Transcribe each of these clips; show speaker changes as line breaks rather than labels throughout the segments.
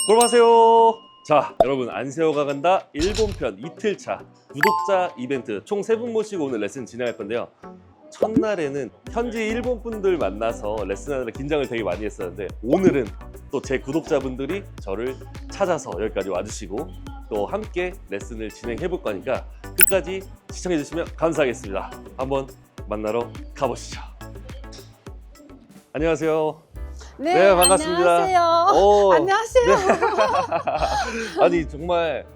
돌아가세요. 자, 여러분 안세호가 간다 일본편 이틀차 구독자 이벤트 총 3분 모시고 오늘 레슨 진행할 건데요. 첫날에는 현지 일본 분들 만나서 레슨하느라 긴장을 되게 많이 했었는데 오늘은 또 제 구독자분들이 저를 찾아서 여기까지 와주시고 또 함께 레슨을 진행해 볼 거니까 끝까지 시청해 주시면 감사하겠습니다. 한번 만나러 가보시죠. 안녕하세요. 네, 반갑습니다.
안녕하세요. 안녕하세요.
네. 아니 정말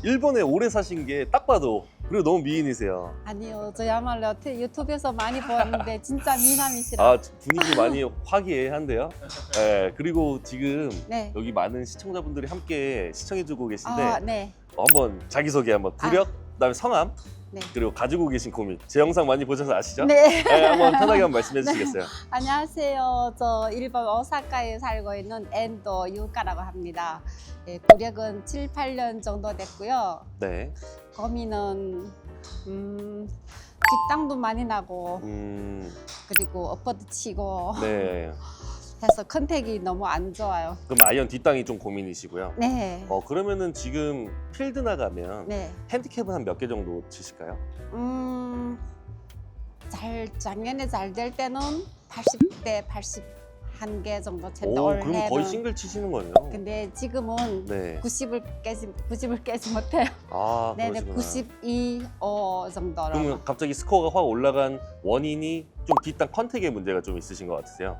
일본에 오래 사신 게 딱 봐도 그리고 너무 미인이세요.
아니요, 저야말로 유튜브에서 많이 보았는데 진짜 미남이시라.
아, 분위기 많이 화기애애한데요. 네, 그리고 지금
네.
여기 많은 시청자분들이 함께 시청해주고 계신데
네.
한번 자기소개 한번 구력, 그다음에 성함,
네.
그리고 가지고 계신 고민. 제 영상 많이 보셔서 아시죠?
네.
네, 한번 편하게 한번 말씀해 주시겠어요?
안녕하세요. 저 일본 오사카에 살고 있는 엔도 유카라고 합니다. 예, 구력은 7, 8년 정도 됐고요.
네.
고민은 뒷땅도 많이 나고 그리고 엎어도 치고
네.
해서 컨택이 너무 안 좋아요.
그럼 아이언 뒷땅이 좀 고민이시고요.
네.
그러면은 지금 필드 나가면
네.
핸디캡은 한 몇 개 정도 치실까요?
작년에 잘 될 때는 80대 81개 정도 쳤다.
그럼 거의
올해는.
싱글 치시는 거네요.
근데 지금은
네.
90을 깨지 못해요.
아,
네네,
그러시구나.
92, 5 정도로.
그러면 갑자기 스코어가 확 올라간 원인이 좀 뒷땅 컨택에 문제가 좀 있으신 것 같으세요?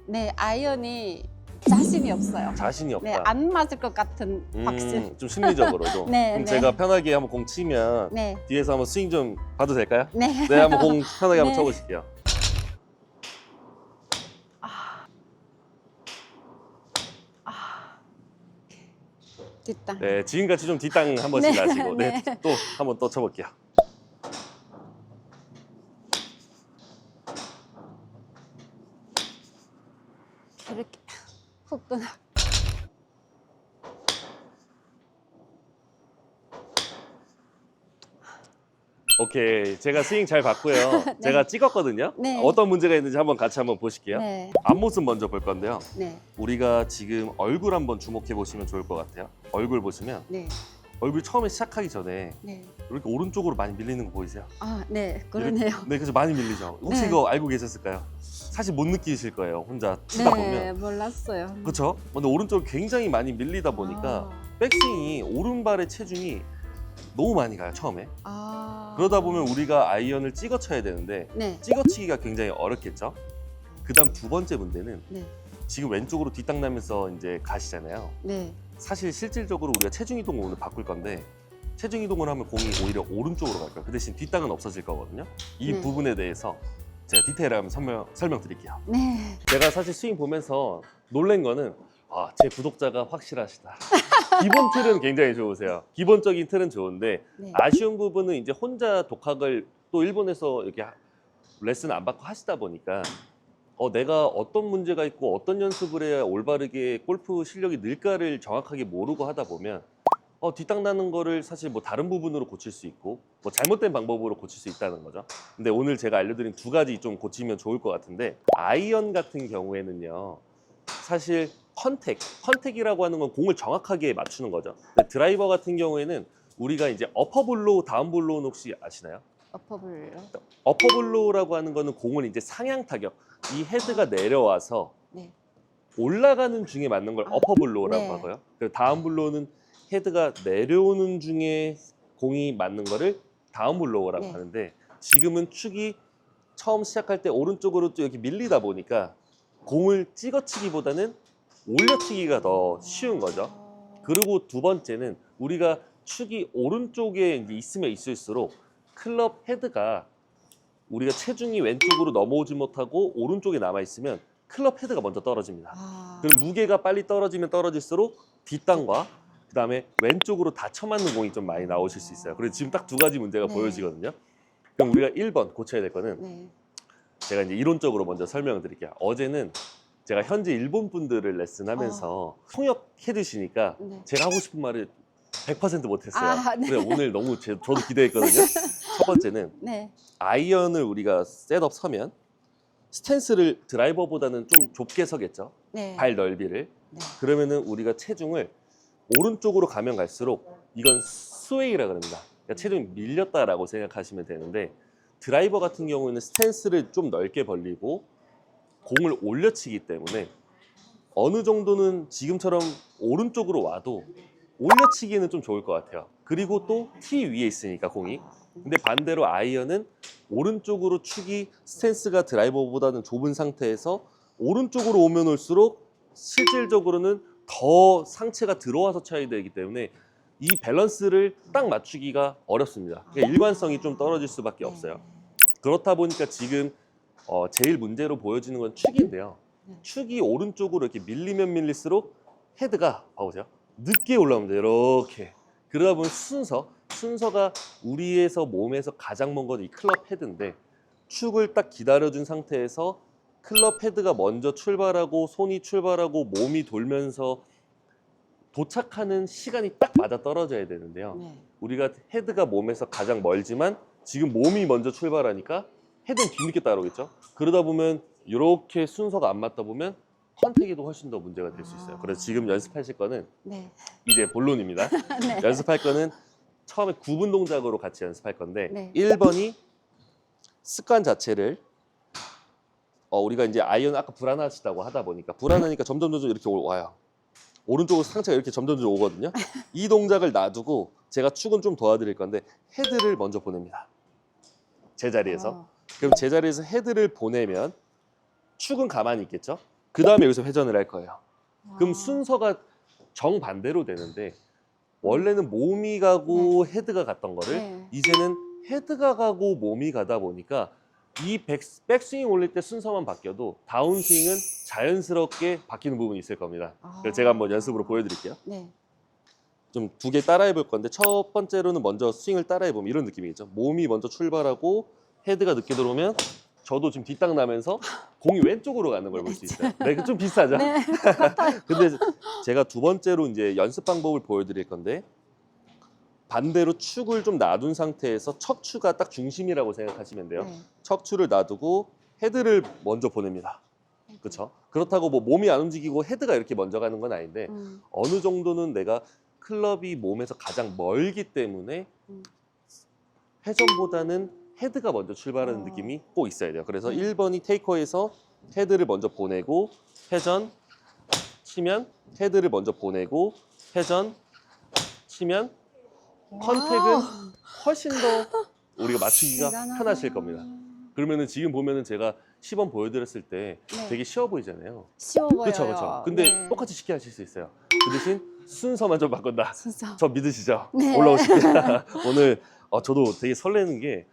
네, 아이언이 자신이 없어요.
자신이 없다.
네, 안 맞을 것 같은 확신.
좀 심리적으로도.
네,
그럼
네.
제가 편하게 한번 공 치면
네,
뒤에서 한번 스윙 좀 봐도 될까요?
네.
네, 한번 공 편하게 한번
네.
쳐보실게요.
뒷땅.
네, 지금같이 좀 뒷땅 한 번씩
네,
나시고, 네,
네.
또 한번 또 쳐볼게요.
이렇게 훅 끊어.
오케이, 제가 스윙 잘 봤고요.
네.
제가 찍었거든요.
네.
어떤 문제가 있는지 한번 같이 한번 보실게요.
네,
앞모습 먼저 볼 건데요.
네,
우리가 지금 얼굴 한번 주목해 보시면 좋을 것 같아요. 얼굴 보시면
네,
얼굴 처음에 시작하기 전에
네.
이렇게 오른쪽으로 많이 밀리는 거 보이세요?
아, 네, 그러네요.
네, 그래서 많이 밀리죠. 혹시
네.
이거 알고 계셨을까요? 사실 못 느끼실 거예요. 혼자 치다
네,
보면.
몰랐어요.
그렇죠? 근데 오른쪽으로 굉장히 많이 밀리다 보니까 백스윙이 오른발의 체중이 너무 많이 가요, 처음에. 그러다 보면 우리가 아이언을 찍어 쳐야 되는데
네,
찍어치기가 굉장히 어렵겠죠. 그다음 두 번째 문제는
네,
지금 왼쪽으로 뒷땅 나면서 이제 가시잖아요.
네.
사실 실질적으로 우리가 체중 이동을 오늘 바꿀 건데 체중 이동을 하면 공이 오히려 오른쪽으로 갈 거예요. 그 대신 뒷땅은 없어질 거거든요. 이
네. 부분에
부분에 대해서 제가 디테일하게 설명드릴게요.
네.
제가 사실 스윙 보면서 놀란 거는 제 구독자가 확실하시다. 기본 틀은 굉장히 좋으세요. 기본적인 틀은 좋은데
네.
아쉬운 부분은 이제 혼자 독학을 또 일본에서 이렇게 레슨 안 받고 하시다 보니까 내가 어떤 문제가 있고 어떤 연습을 해야 올바르게 골프 실력이 늘까를 정확하게 모르고 하다 보면 뒷땅 나는 거를 사실 뭐 다른 부분으로 고칠 수 있고 뭐 잘못된 방법으로 고칠 수 있다는 거죠. 근데 오늘 제가 알려드린 두 가지 좀 고치면 좋을 것 같은데 아이언 같은 경우에는요. 사실 컨택이라고 하는 건 공을 정확하게 맞추는 거죠. 근데 드라이버 같은 경우에는 우리가 이제 어퍼블로우, 다운블로우는 혹시 아시나요?
어퍼블로.
어퍼블로우라고 하는 거는 공을 이제 상향 타격, 이 헤드가 내려와서
네.
올라가는 중에 맞는 걸 어퍼블로우라고
네.
하고요. 그리고 다운블로우는 헤드가 내려오는 중에 공이 맞는 거를 다운블로우라고
네.
하는데 지금은 축이 처음 시작할 때 오른쪽으로 또 이렇게 밀리다 보니까 공을 찍어치기보다는 올려치기가 더 쉬운 거죠. 그리고 두 번째는 우리가 축이 오른쪽에 이제 있으면 있을수록 클럽 헤드가 우리가 체중이 왼쪽으로 넘어오지 못하고 오른쪽에 남아 있으면 클럽 헤드가 먼저 떨어집니다. 그럼 무게가 빨리 떨어지면 떨어질수록 뒷땅과 그다음에 왼쪽으로 다 쳐맞는 공이 좀 많이 나오실 수 있어요. 그래서 지금 딱 두 가지 문제가
네.
보여지거든요. 그럼 우리가 1번 고쳐야 될 거는
네.
제가 이제 이론적으로 먼저 설명을 드릴게요. 어제는 제가 현지 일본 분들을 레슨하면서 통역해 주시니까
네.
제가 하고 싶은 말을 100% 못했어요.
네.
그래 오늘 너무 저도 기대했거든요. 첫 번째는
네.
아이언을 우리가 셋업 서면 스탠스를 드라이버보다는 좀 좁게 서겠죠.
네.
발 넓이를.
네.
그러면은 우리가 체중을 오른쪽으로 가면 갈수록 이건 스웨이라 그럽니다. 그러니까 체중이 밀렸다라고 생각하시면 되는데 드라이버 같은 경우에는 스탠스를 좀 넓게 벌리고 공을 올려치기 때문에 어느 정도는 지금처럼 오른쪽으로 와도 올려치기에는 좀 좋을 것 같아요. 그리고 또 티 위에 있으니까 공이. 근데 반대로 아이언은 오른쪽으로 축이 스탠스가 드라이버보다는 좁은 상태에서 오른쪽으로 오면 올수록 실질적으로는 더 상체가 들어와서 쳐야 되기 때문에 이 밸런스를 딱 맞추기가 어렵습니다. 그러니까 일관성이 좀 떨어질 수밖에 없어요. 그렇다 보니까 지금 제일 문제로 보여지는 건 축인데요. 축이 오른쪽으로 이렇게 밀리면 밀릴수록 헤드가 봐보세요. 늦게 올라옵니다. 이렇게. 그러다 보면 순서가 우리에서 몸에서 가장 먼 건 이 클럽 헤드인데 축을 딱 기다려준 상태에서 클럽 헤드가 먼저 출발하고 손이 출발하고 몸이 돌면서 도착하는 시간이 딱 맞아 떨어져야 되는데요.
네.
우리가 헤드가 몸에서 가장 멀지만 지금 몸이 먼저 출발하니까 헤드는 뒤늦게 따라오겠죠. 그러다 보면 이렇게 순서가 안 맞다 보면 컨택에도 훨씬 더 문제가 될 수 있어요. 그래서 지금 연습하실 거는
네.
이제 본론입니다.
네.
연습할 거는 처음에 구분 동작으로 같이 연습할 건데
네.
1번이 습관 자체를 우리가 이제 아이언 아까 불안하시다고 하다 보니까 불안하니까 점점 이렇게 와요. 오른쪽으로 상체가 이렇게 점점 오거든요. 이 동작을 놔두고 제가 축은 좀 도와드릴 건데 헤드를 먼저 보냅니다. 제자리에서. 그럼 제자리에서 헤드를 보내면 축은 가만히 있겠죠. 그 다음에 여기서 회전을 할 거예요. 그럼 순서가 정반대로 되는데 원래는 몸이 가고 헤드가 갔던 거를
네.
이제는 헤드가 가고 몸이 가다 보니까 이 백스윙 올릴 때 순서만 바뀌어도 다운스윙은 자연스럽게 바뀌는 부분이 있을 겁니다. 그래서 제가 한번 연습으로 보여드릴게요.
네.
좀 두 개 따라해 볼 건데 첫 번째로는 먼저 스윙을 따라해 보면 이런 느낌이겠죠. 몸이 먼저 출발하고 헤드가 늦게 들어오면 저도 지금 뒷땅 나면서 공이 왼쪽으로 가는 걸 볼 수 있어요. 네, 좀 비슷하죠?
네.
근데 제가 두 번째로 이제 연습 방법을 보여드릴 건데 반대로 축을 좀 놔둔 상태에서 척추가 딱 중심이라고 생각하시면 돼요.
네.
척추를 놔두고 헤드를 먼저 보냅니다. 그렇죠? 그렇다고 뭐 몸이 안 움직이고 헤드가 이렇게 먼저 가는 건 아닌데 어느 정도는 내가 클럽이 몸에서 가장 멀기 때문에 회전보다는 헤드가 먼저 출발하는 느낌이 꼭 있어야 돼요. 그래서 1번이 테이커에서 헤드를 먼저 보내고 회전 치면 헤드를 먼저 보내고 회전 치면 컨택은 훨씬 더 우리가 맞추기가
대단하다.
편하실 겁니다. 그러면은 지금 보면은 제가 시범 보여드렸을 때
네.
되게 쉬워 보이잖아요.
쉬워 보여요.
그렇죠. 근데
네.
똑같이 쉽게 하실 수 있어요. 그 대신 순서만 좀 바꾼다.
진짜.
저 믿으시죠?
네.
올라오실게요. 오늘 저도 되게 설레는 게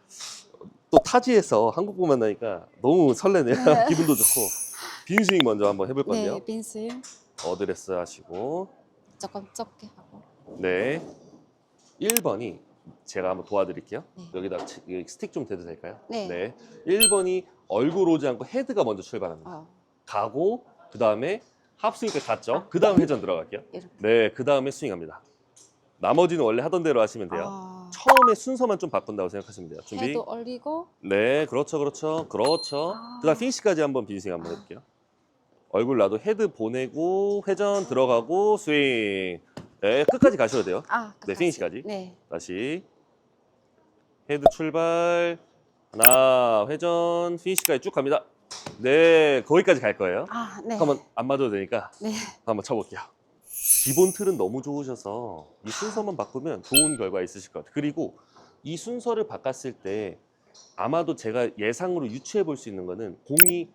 또 타지에서 한국분 만나니까 너무 설레네요. 기분도 좋고. 빈 스윙 먼저 한번 해볼 건데요.
네, 빈스윙
어드레스 하시고
조금 적게 하고.
네. 1번이 제가 한번 도와드릴게요.
네.
여기다 스틱 좀 대도 될까요?
네.
1번이 얼굴 오지 않고 헤드가 먼저 출발합니다. 가고 그 다음에 합스윙까지 갔죠. 그 다음 회전 들어갈게요.
이렇게.
네, 그 다음에 스윙합니다. 나머지는 원래 하던 대로 하시면 돼요.
아,
처음에 순서만 좀 바꾼다고 생각하시면 돼요. 준비.
헤드 올리고.
네, 그렇죠. 그다음 피니시까지 한번 빈스윙 한번 해볼게요. 얼굴 놔도 헤드 보내고 회전 들어가고 스윙. 네, 끝까지 가셔도 돼요. 네, 피니시까지.
네.
다시 헤드 출발. 하나, 회전, 피니시까지 쭉 갑니다. 네, 거기까지 갈 거예요.
네.
한번 안 맞아도 되니까
네.
한번 쳐볼게요. 기본 틀은 너무 좋으셔서 이 순서만 바꾸면 좋은 결과 있으실 것 같아요. 그리고 이 순서를 바꿨을 때 아마도 제가 예상으로 유추해 볼 수 있는 거는 공이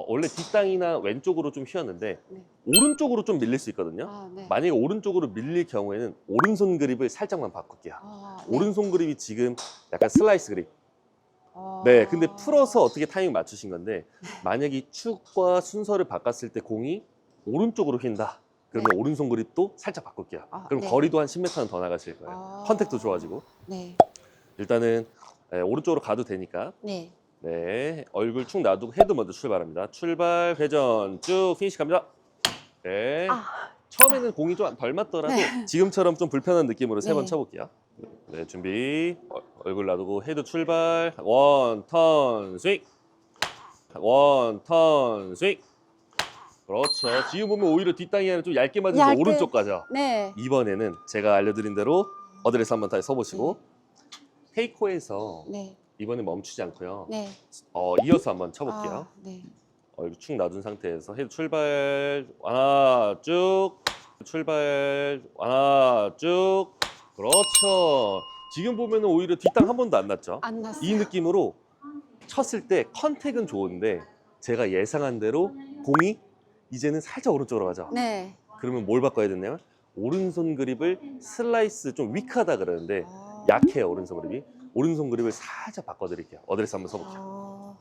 원래 뒷땅이나 왼쪽으로 좀 휘었는데
네.
오른쪽으로 좀 밀릴 수 있거든요.
네.
만약에 오른쪽으로 밀릴 경우에는 오른손 그립을 살짝만 바꿀게요.
네.
오른손 그립이 지금 약간 슬라이스 그립. 네, 근데 풀어서 어떻게 타이밍 맞추신 건데 만약에 이 축과 순서를 바꿨을 때 공이 오른쪽으로 휜다. 그러면
네.
오른손 그립도 살짝 바꿀게요. 그럼
네.
거리도 한 10m는 더 나가실 거예요. 컨택도 좋아지고.
네.
일단은 오른쪽으로 가도 되니까
네.
네, 얼굴 축 놔두고 헤드 먼저 출발합니다. 출발, 회전 쭉 피니시 갑니다. 네. 처음에는 공이 좀 덜 맞더라도 지금처럼 좀 불편한 느낌으로 세 번
네.
쳐볼게요. 네, 준비. 얼굴 놔두고 헤드 출발. 원, 턴, 스윙. 원, 턴, 스윙. 그렇죠. 지금 보면 오히려 뒷땅이 아니라 좀 얇게 맞으면서
얇게.
오른쪽 가죠.
네.
이번에는 제가 알려드린 대로 어드레스 한번 다시 서보시고 테이코에서
네.
이번에 멈추지 않고요.
네.
이어서 한번 쳐볼게요.
네.
얼굴 축 놔둔 상태에서 헤드 출발 하나 쭉 출발 하나 쭉 그렇죠. 지금 보면은 오히려 뒷땅 한 번도 안 났죠.
안 났어요.
이 느낌으로 쳤을 때 컨택은 좋은데 제가 예상한 대로 공이 이제는 살짝 오른쪽으로 가죠.
네.
그러면 뭘 바꿔야 되냐면 오른손 그립을 슬라이스 좀 위크하다 그러는데
아.
약해요. 오른손 그립이. 오른손 그립을 살짝 바꿔드릴게요. 어드레스 한번 써볼게요.
아.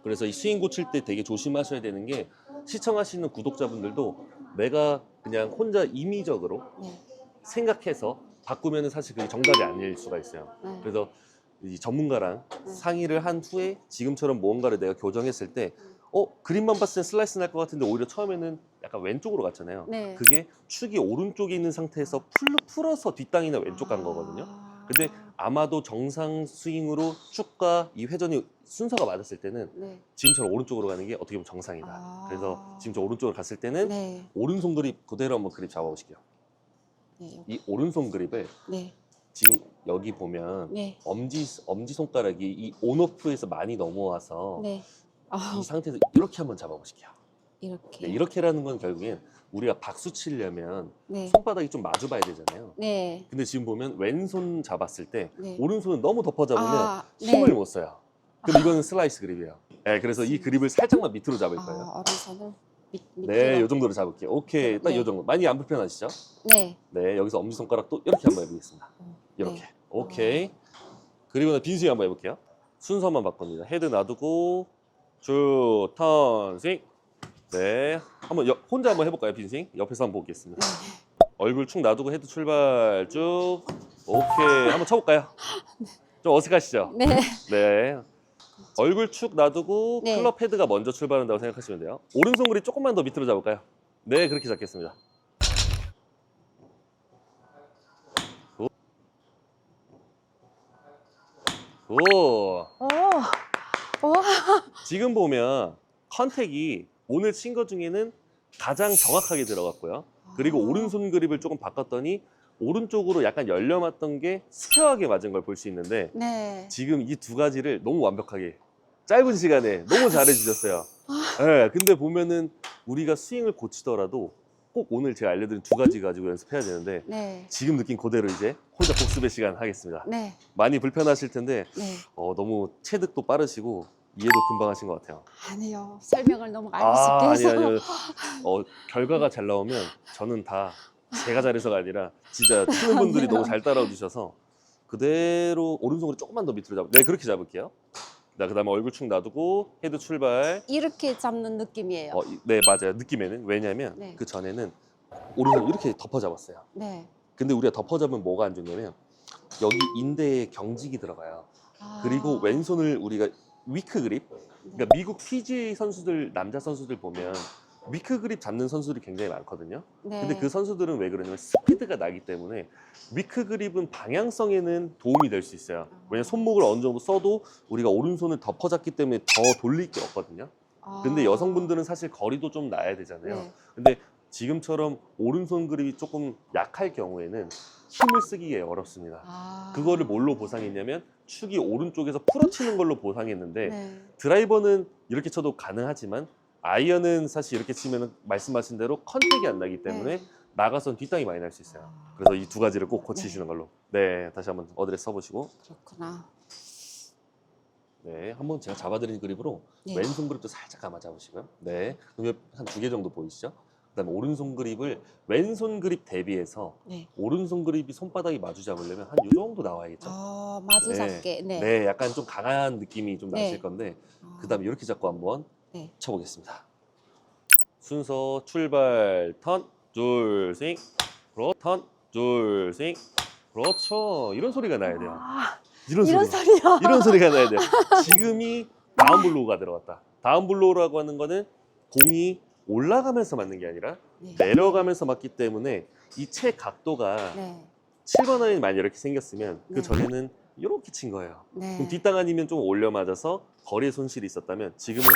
그래서 이 스윙 고칠 때 되게 조심하셔야 되는 게 시청하시는 구독자분들도 내가 그냥 혼자 임의적으로
네.
생각해서 바꾸면 사실 그게 정답이 아닐 수가 있어요.
네.
그래서 이 전문가랑 상의를 한 후에 지금처럼 무언가를 내가 교정했을 때 그림만 봤을 때 슬라이스 날 것 같은데 오히려 처음에는 약간 왼쪽으로 갔잖아요.
네.
그게 축이 오른쪽에 있는 상태에서 풀어서 뒷땅이나 왼쪽 간 거거든요. 근데 아마도 정상 스윙으로 축과 이 회전이 순서가 맞았을 때는
네.
지금처럼 오른쪽으로 가는 게 어떻게 보면 정상이다.
아.
그래서 지금처럼 오른쪽으로 갔을 때는
네.
오른손 그립 그대로 한번 그립 잡아보실게요.
네.
이 오른손 그립을
네.
지금 여기 보면
네.
엄지 손가락이 이 온오프에서 많이 넘어와서
네.
이 상태에서 이렇게 한번 잡아보실게요.
이렇게.
네, 이렇게라는 건 결국엔 우리가 박수 치려면
네.
손바닥이 좀 마주 봐야 되잖아요.
네.
근데 지금 보면 왼손 잡았을 때
네.
오른손은 너무 덮어 잡으면
네.
힘을 못 써요. 그럼 이거는 슬라이스 그립이에요. 네, 그래서 이 그립을 살짝만 밑으로 잡을 거예요.
오른손을 밑으로.
네, 이 정도로 잡을게요. 오케이, 딱 이
네.
정도. 많이 안 불편하시죠?
네.
네, 여기서 엄지손가락도 이렇게 한번 해보겠습니다. 이렇게.
네.
오케이. 그리고 빈스윙 한번 해볼게요. 순서만 바꿉니다. 헤드 놔두고 쭉 턴 스윙. 네, 한번 혼자 한번 해볼까요? 빈스윙. 옆에서 한번 보겠습니다. 얼굴 축 놔두고 헤드 출발 쭉. 오케이, 한번 쳐볼까요? 좀 어색하시죠?
네.
네. 얼굴 축 놔두고
네.
클럽 헤드가 먼저 출발한다고 생각하시면 돼요. 오른손 그립 조금만 더 밑으로 잡을까요? 네, 그렇게 잡겠습니다. 오.
와.
지금 보면 컨택이 오늘 친 것 중에는 가장 정확하게 들어갔고요. 그리고 오른손 그립을 조금 바꿨더니 오른쪽으로 약간 열려맞던 게 스퀘어하게 맞은 걸 볼 수 있는데
네.
지금 이 두 가지를 너무 완벽하게 짧은 시간에 너무 잘해 주셨어요. 네, 근데 보면은 우리가 스윙을 고치더라도 꼭 오늘 제가 알려드린 두 가지 가지고 연습해야 되는데
네.
지금 느낀 그대로 이제 혼자 복습의 시간 하겠습니다.
네.
많이 불편하실 텐데
네.
너무 체득도 빠르시고 이해도 금방 하신 것 같아요.
아니요. 설명을 너무 많이 쉽게 해서.
아니요. 결과가 잘 나오면 저는 다 제가 잘해서가 아니라 진짜 치는 분들이 너무 잘 따라와 주셔서 그대로 오른손으로 조금만 더 밑으로 네, 그렇게 잡을게요. 자, 그다음에 얼굴 축 놔두고 헤드 출발.
이렇게 잡는 느낌이에요.
네, 맞아요. 느낌에는. 왜냐면
네.
그 전에는 오른손 이렇게 덮어 잡았어요.
네.
근데 우리가 덮어 잡으면 뭐가 안 좋냐면 여기 인대에 경직이 들어가요. 그리고 왼손을 우리가 위크 그립, 그러니까 미국 PGA 선수들, 남자 선수들 보면 위크 그립 잡는 선수들이 굉장히 많거든요.
네.
근데 그 선수들은 왜 그러냐면 스피드가 나기 때문에 위크 그립은 방향성에는 도움이 될 수 있어요. 왜냐면 손목을 어느 정도 써도 우리가 오른손을 덮어 잡기 때문에 더 돌릴 게 없거든요. 근데 여성분들은 사실 거리도 좀 나야 되잖아요.
네.
근데 지금처럼 오른손 그립이 조금 약할 경우에는 힘을 쓰기가 어렵습니다. 그거를 뭘로 보상했냐면 축이 오른쪽에서 풀어치는 걸로 보상했는데
네.
드라이버는 이렇게 쳐도 가능하지만 아이언은 사실 이렇게 치면 말씀하신 대로 컨택이 안 나기 때문에
네.
나가선 뒷땅이 많이 날 수 있어요. 그래서 이 두 가지를 꼭 고치시는 걸로. 네, 다시 한번 어드레스 써보시고.
그렇구나.
네, 한번 제가 잡아드린 그립으로
네.
왼손 그립도 살짝 감아 잡으시고요. 네, 그럼 한 두 개 정도 보이시죠? 그다음에 오른손 그립을 왼손 그립 대비해서
네.
오른손 그립이 손바닥이 마주 잡으려면 한 이 정도 나와야겠죠.
마주 잡게. 네.
네, 약간 좀 강한 느낌이 좀
네.
나실 건데 그다음에 이렇게 잡고 한번
네.
쳐보겠습니다. 순서 출발 턴 둘 스윙 턴 둘 스윙 그렇죠. 이런 소리가 나야 돼요. 이런
소리요.
이런 소리가 나야 돼요. 지금이 다운 블로우가 들어갔다. 다운 블로우라고 하는 거는 공이 올라가면서 맞는 게 아니라
네.
내려가면서 맞기 때문에 이 채 각도가
네.
7번 아이언이 만약 이렇게 생겼으면
네.
그 전에는 이렇게 친 거예요.
네.
그럼 뒷땅 아니면 좀 올려 맞아서 거리에 손실이 있었다면 지금은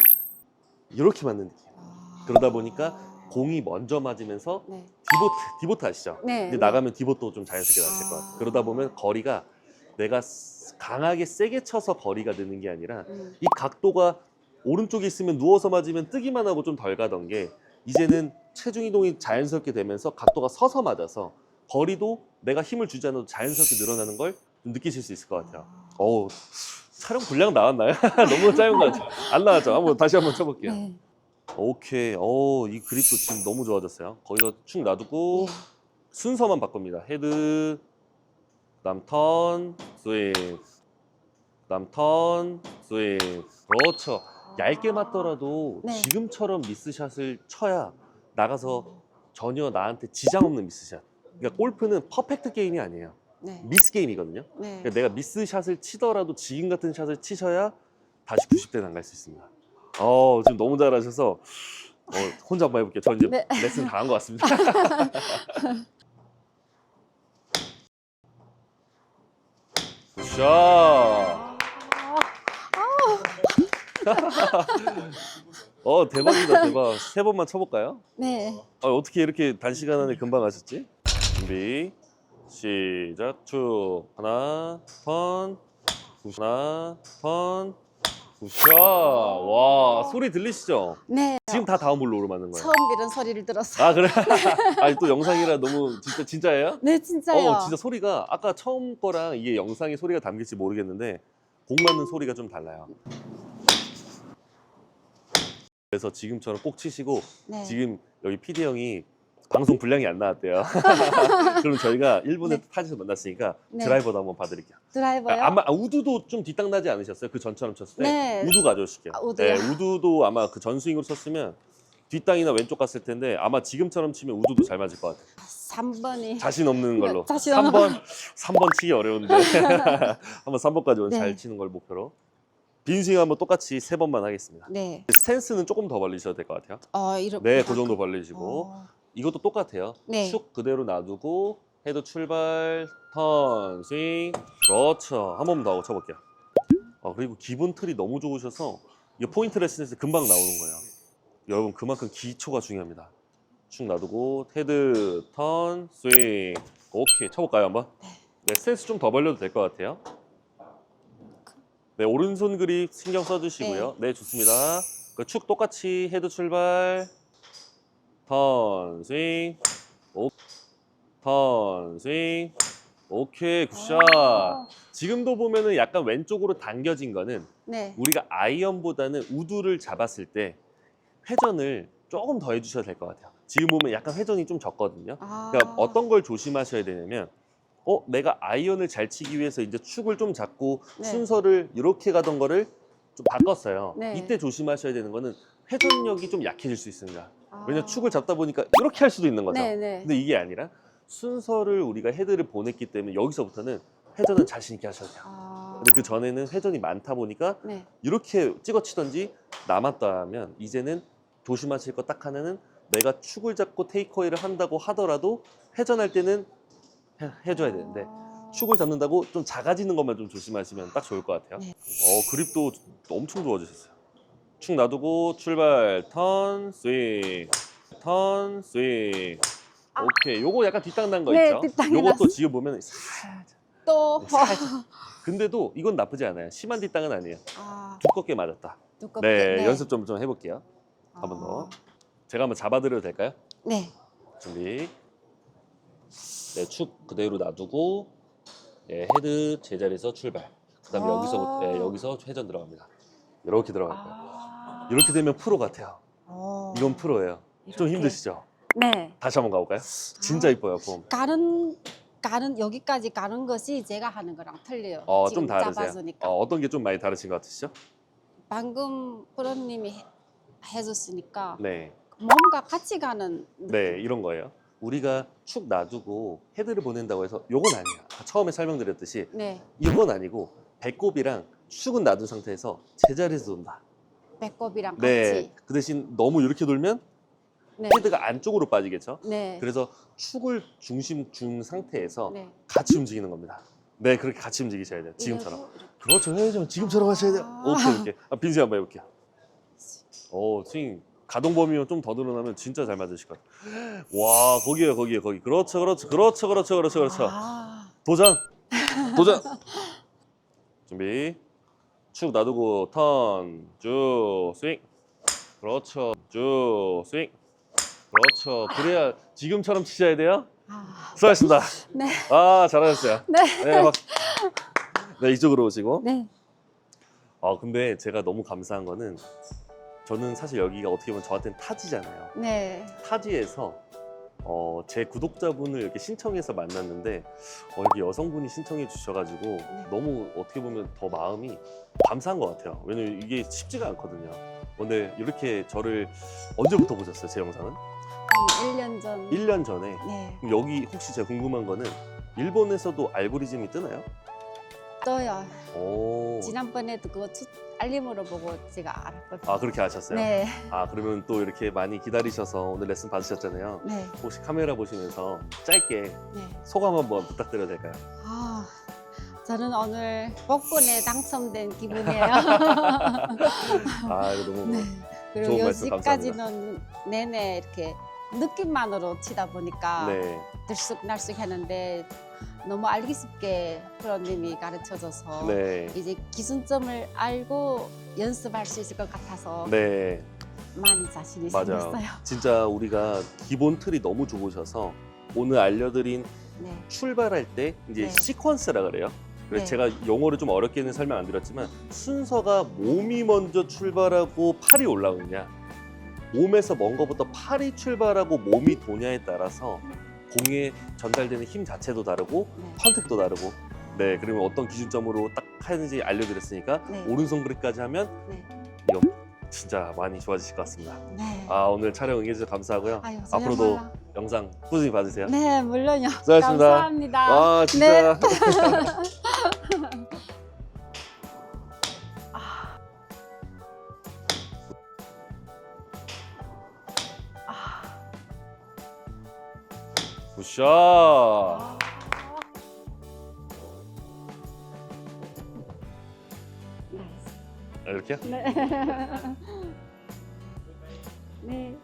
이렇게 맞는 느낌. 그러다 보니까 공이 먼저 맞으면서
네.
디보트 아시죠?
네.
근데 나가면 디보트도 좀 자연스럽게 나실 것 같아요. 그러다 보면 거리가 내가 강하게 세게 쳐서 거리가 느는 게 아니라 이 각도가 오른쪽에 있으면 누워서 맞으면 뜨기만 하고 좀 덜 가던 게 이제는 체중 이동이 자연스럽게 되면서 각도가 서서 맞아서 거리도 내가 힘을 주지 않아도 자연스럽게 늘어나는 걸 좀 느끼실 수 있을 것 같아요. 어우, 촬영 분량 나왔나요? 너무 짧은 것 같아요. 안 나왔죠? 다시 한번 쳐볼게요.
네.
오케이. 이 그립도 지금 너무 좋아졌어요. 거기서 축 놔두고
네.
순서만 바꿉니다. 헤드, 그다음 턴, 스윙, 그다음 턴, 스윙. 그렇죠. 얇게 맞더라도
네.
지금처럼 미스샷을 쳐야 나가서 전혀 나한테 지장 없는 미스샷. 그러니까 골프는 퍼펙트 게임이 아니에요.
네.
미스 게임이거든요.
네.
그러니까 내가 미스샷을 치더라도 지금 같은 샷을 치셔야 다시 90대 나갈 수 있습니다. 지금 너무 잘하셔서 혼자 한번 해볼게요. 저 이제
네.
레슨 다 한 것 같습니다. 굿샷. 대박이다, 대박. 세 번만 쳐볼까요?
네.
어떻게 이렇게 단시간 안에 금방 하셨지? 준비, 시작. 쭉. 하나, 턴, 하나, 턴, 굿샷. 와, 소리 들리시죠?
네.
지금 다 다운볼로 맞는 거예요.
처음 이런 소리를 들었어요.
아, 그래? 아니, 또 영상이라 너무 진짜예요?
네, 진짜요.
진짜 소리가 아까 처음 거랑 이게 영상에 소리가 담길지 모르겠는데 공 맞는 소리가 좀 달라요. 그래서 지금처럼 꼭 치시고
네.
지금 여기 PD 형이 방송 분량이 안 나왔대요. 그럼 저희가 1분에
네.
타지에서 만났으니까
네.
드라이버도 한번 봐드릴게요.
드라이버요?
아마 우드도 좀 뒷땅 나지 않으셨어요? 그 전처럼 쳤을 때?
네.
우드 가져오실게요.
우드요?
네, 우드도 아마 그 전스윙으로 쳤으면 뒷땅이나 왼쪽 갔을 텐데 아마 지금처럼 치면 우드도 잘 맞을 것 같아요.
3번이.
자신 없는 걸로.
자신 없는
3번 치기 어려운데. 한번 3번까지 오늘
네.
잘 치는 걸 목표로. 빈스윙 한번 똑같이 3번만 하겠습니다.
네.
스탠스는 조금 더 벌리셔도 될 것 같아요.
이렇게.
네, 그 정도 벌리시고. 이것도 똑같아요.
네.
축 그대로 놔두고 헤드 출발, 턴, 스윙. 그렇죠. 한 번 더 쳐볼게요. 그리고 기본 틀이 너무 좋으셔서 이 포인트 레슨에서 금방 나오는 거예요. 여러분 그만큼 기초가 중요합니다. 축 놔두고 헤드, 턴, 스윙. 오케이. 쳐볼까요 한번? 네, 스탠스 좀 더 벌려도 될 것 같아요. 네, 오른손 그립 신경 써주시고요. 네, 좋습니다. 그 축 똑같이 헤드 출발, 턴, 스윙, 턴, 스윙. 오케이, 굿샷. 지금도 보면은 약간 왼쪽으로 당겨진 거는
네.
우리가 아이언보다는 우드를 잡았을 때 회전을 조금 더 해주셔야 될 것 같아요. 지금 보면 약간 회전이 좀 적거든요. 그러니까 어떤 걸 조심하셔야 되냐면 내가 아이언을 잘 치기 위해서 이제 축을 좀 잡고
네.
순서를 이렇게 가던 거를 좀 바꿨어요.
네.
이때 조심하셔야 되는 거는 회전력이 좀 약해질 수 있습니다. 왜냐면 축을 잡다 보니까 이렇게 할 수도 있는 거죠.
네, 네.
근데 이게 아니라 순서를 우리가 헤드를 보냈기 때문에 여기서부터는 회전은 자신 있게 하셔야 돼요. 근데 그 전에는 회전이 많다 보니까
네.
이렇게 찍어 치던지 남았다 하면 이제는 조심하실 거 딱 하나는 내가 축을 잡고 테이크어웨이를 한다고 하더라도 회전할 때는 해줘야 되는데 축을 잡는다고 좀 작아지는 것만 좀 조심하시면 딱 좋을 것 같아요.
네.
그립도 엄청 좋아지셨어요. 축 놔두고 출발, 턴, 스윙, 턴, 스윙. 오케이. 요거 약간 뒷땅 난 거
네,
있죠?
뒷땅이
요것도
났어.
지금 보면 살짝.
또.
살짝. 근데도 이건 나쁘지 않아요. 심한 뒷땅은 아니에요. 두껍게 맞았다.
두껍게.
네, 연습 좀 해볼게요. 한 번 더. 제가 한번 잡아드려도 될까요?
네.
준비. 네, 축 그대로 놔두고 네, 헤드 제자리에서 출발. 그다음에 여기서 회전 들어갑니다. 이렇게 들어갈 거예요. 이렇게 되면 프로 같아요. 이건 프로예요. 좀
이렇게.
힘드시죠?
네.
다시 한번 가볼까요? 진짜 이뻐요, 폼.
가는 여기까지 가는 것이 제가 하는 거랑 틀려요.
좀
지금
다르세요.
잡아주니까.
어떤 게 좀 많이 다르신 것 같으시죠?
방금 프로님이 해줬으니까
네,
몸과 같이 가는 느낌.
네, 이런 거예요. 우리가 축 놔두고 헤드를 보낸다고 해서 요건 아니에요. 처음에 설명드렸듯이
네.
이건 아니고 배꼽이랑 축은 놔둔 상태에서 제자리에서 돈다.
배꼽이랑
네,
같이.
그 대신 너무 이렇게 돌면
네.
헤드가 안쪽으로 빠지겠죠.
네.
그래서 축을 중심 준 상태에서
네.
같이 움직이는 겁니다. 네, 그렇게 같이 움직이셔야 돼요. 지금처럼.
이러고 이렇게.
그렇죠. 회전 지금처럼 하셔야 돼요. 오케이, 이렇게. 빈스 한번 해볼게요. 스윙 가동 범위만 좀 더 늘어나면 진짜 잘 맞으실 것 같아요. 와, 거기에요, 거기. 그렇죠.
아,
도전. 준비. 축 놔두고 턴, 쭉 스윙. 그렇죠. 쭉 스윙. 그렇죠. 그래야 지금처럼 치셔야 돼요.
아,
수고하셨습니다.
네,
아, 잘하셨어요.
네,
네, 네, 이쪽으로 오시고.
네,
근데 제가 너무 감사한 거는 저는 사실 여기가 어떻게 보면 저한테는 타지잖아요.
네.
타지에서 제 구독자분을 이렇게 신청해서 만났는데 이렇게 여성분이 신청해 주셔가지고 너무 어떻게 보면 더 마음이 감사한 것 같아요. 왜냐면 이게 쉽지가 않거든요. 근데 이렇게 저를 언제부터 보셨어요? 제 영상은?
한 1년 전.
1년 전에.
네,
그럼 여기 혹시 제가 궁금한 거는 일본에서도 알고리즘이 뜨나요?
떠요.
오.
지난번에도 그거 알림으로 보고 제가 알았거든요.
아, 그렇게 아셨어요?
네,
그러면 또 이렇게 많이 기다리셔서 오늘 레슨 받으셨잖아요.
네,
혹시 카메라 보시면서 짧게
네.
소감 한번 부탁드려도 될까요?
아, 저는 오늘 복권에 당첨된 기분이에요.
이거 너무
네. 그리고
좋은 말씀
여기까지는 내내 이렇게 느낌만으로 치다 보니까
네.
들쑥날쑥 했는데 너무 알기 쉽게 프로님이 가르쳐줘서
네.
이제 기준점을 알고 연습할 수 있을 것 같아서
네.
많이 자신이
맞아요.
생겼어요.
진짜 우리가 기본 틀이 너무 좋으셔서 오늘 알려드린
네,
출발할 때 이제
네.
시퀀스라 그래요. 그래서
네.
제가 영어를 좀 어렵게는 설명 안 드렸지만 순서가 몸이 먼저 출발하고 팔이 올라오느냐, 몸에서 먼 것부터 팔이 출발하고 몸이 도냐에 따라서 공에 전달되는 힘 자체도 다르고
네.
컨택도 다르고. 네, 그러면 어떤 기준점으로 딱 하는지 알려드렸으니까
네.
오른손 그립까지 하면
네.
이거 진짜 많이 좋아지실 것 같습니다.
네.
오늘 촬영 응해주셔서 감사하고요.
아유,
앞으로도
저야말로.
영상 꾸준히 봐주세요.
네, 물론요.
수고하셨습니다.
감사합니다.
진짜.
네.
굿샷. 이렇게요?
네. 네.